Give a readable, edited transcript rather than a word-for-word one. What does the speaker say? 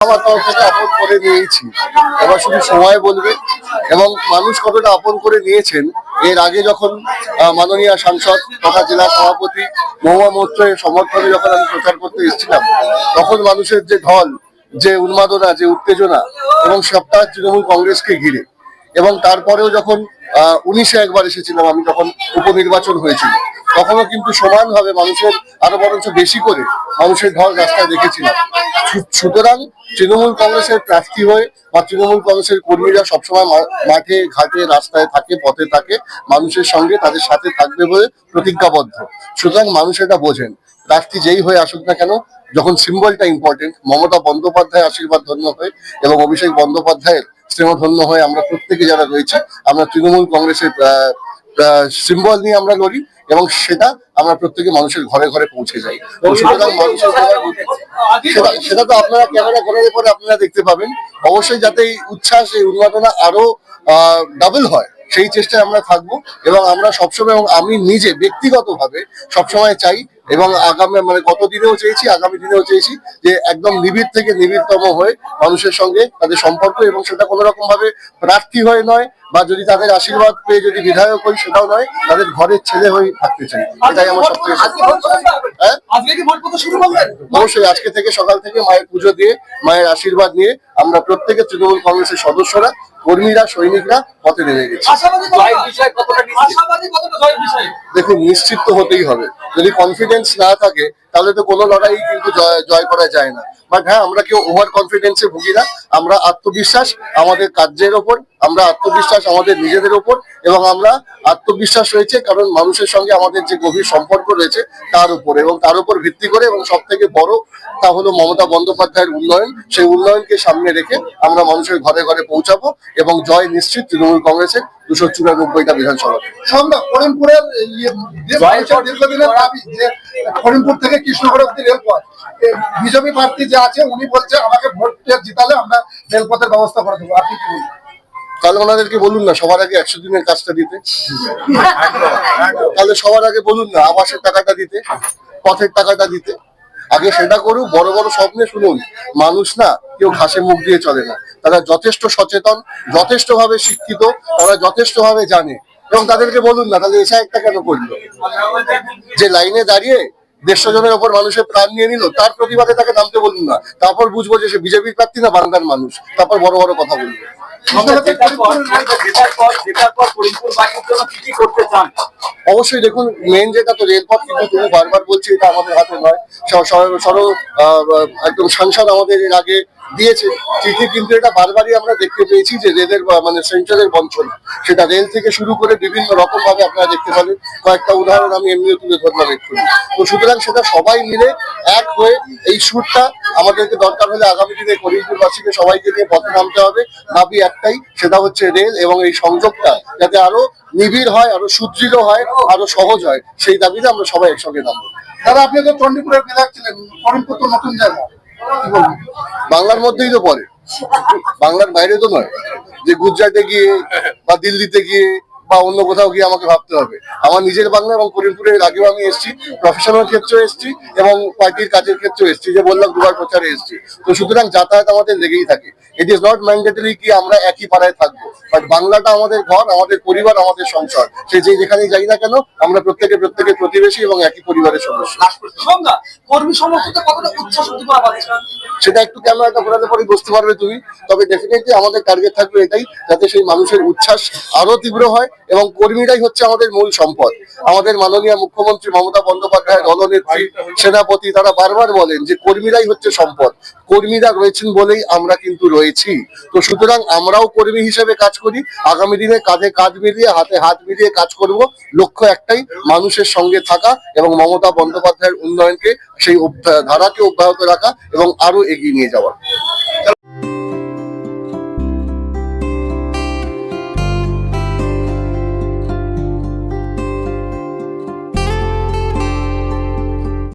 আমার তরফ থেকে আপন করে নিয়েছি, এবার শুধু সময় বলবে। এবং মানুষ কতটা আপন করে নিয়েছেন, এর আগে যখন মাননীয় সাংসদ তথা জেলা সভাপতি মহুয়া মৈত্রের সমর্থনে যখন আমি প্রচার করতে এসেছিলাম, তখন মানুষের যে ঢল, যে উন্মাদনা, যে উত্তেজনা, এবং সবটা তৃণমূল কংগ্রেসকে ঘিরে। এবং তারপরেও যখন 19-এ একবার এসেছিলাম আমি, যখন উপনির্বাচন হয়েছিল, তখনও কিন্তু সমানভাবে মানুষের আরো বরঞ্চ বেশি করে মানুষের ঢল রাস্তায় দেখেছিলাম। সুতরাং তৃণমূল কংগ্রেসের প্রার্থী হয়ে বা তৃণমূল কংগ্রেসের কর্মীরা সবসময় মাঠে ঘাটে রাস্তায় থাকে, পথে থাকে, মানুষের সঙ্গে তাদের সাথে থাকবে বলে প্রতিজ্ঞাবদ্ধ। সুতরাং মানুষ এটা বোঝেন, প্রার্থী যেই হয়ে আসুক না কেন, যখন সিম্বলটা ইম্পর্টেন্ট, মমতা বন্দ্যোপাধ্যায় আশীর্বাদ ধন্য হয়ে এবং অভিষেক বন্দ্যোপাধ্যায়ের স্নেহধন্য হয়ে আমরা প্রত্যেকে যারা রয়েছে, আমরা তৃণমূল কংগ্রেসের সিম্বল নিয়ে আমরা লড়ি, এবং সেটা আমরা প্রত্যেকে মানুষের ঘরে ঘরে পৌঁছে যাই। সুতরাং মানুষের সেটা তো আপনারা ক্যামেরা ঘোরার পরে আপনারা দেখতে পাবেন। অবশ্যই যাতে এই উচ্ছ্বাস, এই উন্মাদনা আরো ডাবল হয়, সেই চেষ্টায় আমরা থাকবো। এবং আমরা সবসময়, এবং আমি নিজে ব্যক্তিগতভাবে সবসময় চাই, এবং আগামী গত দিনেও চেয়েছি, আগামী দিনেও চেয়েছি, যে একদম নিবিড় থেকে নিবিড়তম হয়ে মানুষের সঙ্গে তাদের সম্পর্ক, এবং সেটা কোনো রকম ভাবে প্রার্থী হয়ে নয়, বা যদি তাদের আশীর্বাদ পেয়ে যদি বিধায়ক হই সেটাও নয়, তাদের ঘরের ছেলে হয়ে থাকতে চাই। এটাই আমার সবথেকে। অবশ্যই আজকে থেকে, সকাল থেকে মায়ের পুজো দিয়ে, মায়ের আশীর্বাদ নিয়ে আমরা প্রত্যেকে তৃণমূল কংগ্রেসের সদস্যরা, কর্মীরা, সৈনিকরা পথে নেমে গেছি। দেখুন, নিশ্চিত তো হতেই হবে। যদি কনফিডেন্স না থাকে তাহলে তো কোনো লড়াই কিন্তু জয় করা যায় না। বাট হ্যাঁ, আমরা কেউ ওভার কনফিডেন্সে ভুগি না। আমরা আত্মবিশ্বাস আমাদের কার্যের ওপর, আমরা আত্মবিশ্বাস আমাদের নিজেদের ওপর, এবং আমরা আত্মবিশ্বাস রয়েছে কারণ মানুষের সঙ্গে আমাদের যে গভীর সম্পর্ক রয়েছে তার উপর, এবং তার উপর ভিত্তি করে, এবং সব থেকে বড় তা হলো মমতা বন্দ্যোপাধ্যায়ের উন্নয়ন। সেই উন্নয়নকে সামনে রেখে আমরা মানুষের ঘরে ঘরে পৌঁছাবো, এবং জয় নিশ্চিত তৃণমূল কংগ্রেসের 294টা বিধানসভা। করিমপুরের দীর্ঘদিনের দাবি যে করিমপুর থেকে কৃষ্ণগড় অব্দি রেলপথ, বিজেপি প্রার্থী যে আছে উনি বলছে আমাকে ভোট জিতালে আমরা রেলপথের ব্যবস্থা করে দেবো, আপনি কি বলবেন? তাহলে ওনাদেরকে বলুন না সবার আগে 100 দিনের কাজটা দিতে। তাহলে সবার আগে বলুন না আবাসের টাকাটা দিতে, পথের টাকাটা দিতে। আগে সেটা করুক। বড় বড় স্বপ্নে শুনুন, মানুষ না কেউ ঘাসে মুখ দিয়ে চলে না। তারা যথেষ্ট সচেতন, যথেষ্ট ভাবে শিক্ষিত, তারা যথেষ্ট ভাবে জানে। এবং তাদেরকে বলুন না তাহলে এসা একটা কেন করলো, যে লাইনে দাঁড়িয়ে 150 জনের ওপর মানুষের প্রাণ নিয়ে নিল, তার প্রতিবাদে তাকে নামতে বলুন না। তারপর বুঝবো যে সে বিজেপির প্রার্থী না বাংলার মানুষ, তারপর বড় বড় কথা বলবো। অবশ্যই দেখুন, মেন যেটা তো রেলপথ, কিন্তু তুমি বারবার বলছি এটা আমাদের হাতে নয়। একদম সাংসদ আমাদের এর আগে দিয়েছে চিঠি, কিন্তু এটা বারবারই আমরা দেখতে পেয়েছি যে রেলের সেন্ট্রালের বঞ্চনা, সেটা রেল থেকে শুরু করে বিভিন্ন রকম ভাবে আপনারা দেখতে পাবেন। কয়েকটা উদাহরণ আমি এমনিও তুলে ধরলাম একটু। তো সুতরাং সেটা সবাই মিলে এক হয়ে এই সুরটা আমাদেরকে দরকার হলে আগামী দিনে করিমপুরবাসীকে সবাইকে নিয়ে পথে নামতে হবে। দাবি একটাই, সেটা হচ্ছে রেল এবং এই সংযোগটা যাতে আরো নিবিড় হয়, আরো সুদৃঢ় হয়, আরো সহজ হয়, সেই দাবিতে আমরা সবাই একসঙ্গে নামবো। দাদা, আপনি তো চণ্ডীপুরের বিধায়ক ছিলেন, করিমপুর তো নতুন জায়গা, বাংলার মধ্যেই তো পড়ে, বাংলার বাইরে তো নয় যে গুজরাটে গিয়ে বা দিল্লিতে গিয়ে বা অন্য কোথাও গিয়ে আমাকে ভাবতে হবে। আমার নিজের বাংলা, এবং করিমপুরের আগেও আমি এসেছি, প্রফেশনাল ক্ষেত্রেও এসেছি এবং পার্টির কাজের ক্ষেত্রেও এসেছি, যে বললাম দুবার প্রচারে এসেছি। তো সুতরাং যাতায়াত আমাদের লেগেই থাকে। ইট ইজ নট ম্যান্ডেটরি কি আমরা একই পাড়ায় থাকবো, বাট বাংলাটা আমাদের ঘর, আমাদের পরিবার, আমাদের সংসার। সে যেখানেই যাই না কেন, আমরা প্রত্যেকের প্রতিবেশী এবং একই পরিবারের সদস্য। সেটা একটু ক্যামেরাটা ঘোরাতে পরে বুঝতে পারবে তুমি। তবে ডেফিনেটলি আমাদের টার্গেট থাকবে এটাই, যাতে সেই মানুষের উচ্ছ্বাস আরো তীব্র হয়, এবং কর্মীরাই হচ্ছে আমাদের মূল সম্পদ। আমাদের মাননীয় মুখ্যমন্ত্রী মমতা বন্দ্যোপাধ্যায়, দলনেত্রী, সেনাপতি, তারা বারবার বলেন যে কর্মীরাই হচ্ছে সম্পদ। কর্মীরা রয়েছেন বলেই আমরা কিন্তু রয়েছি। তো সুতরাং আমরাও কর্মী হিসেবে কাজ করি। আগামী দিনে কাঁধে কাঁধ মিলিয়ে, হাতে হাত মিলিয়ে কাজ করব। লক্ষ্য একটাই, মানুষের সঙ্গে থাকা এবং মমতা বন্দ্যোপাধ্যায়ের উন্নয়নকে, সেই ধারাকে অব্যাহত রাখা এবং আরো এগিয়ে নিয়ে যাওয়া।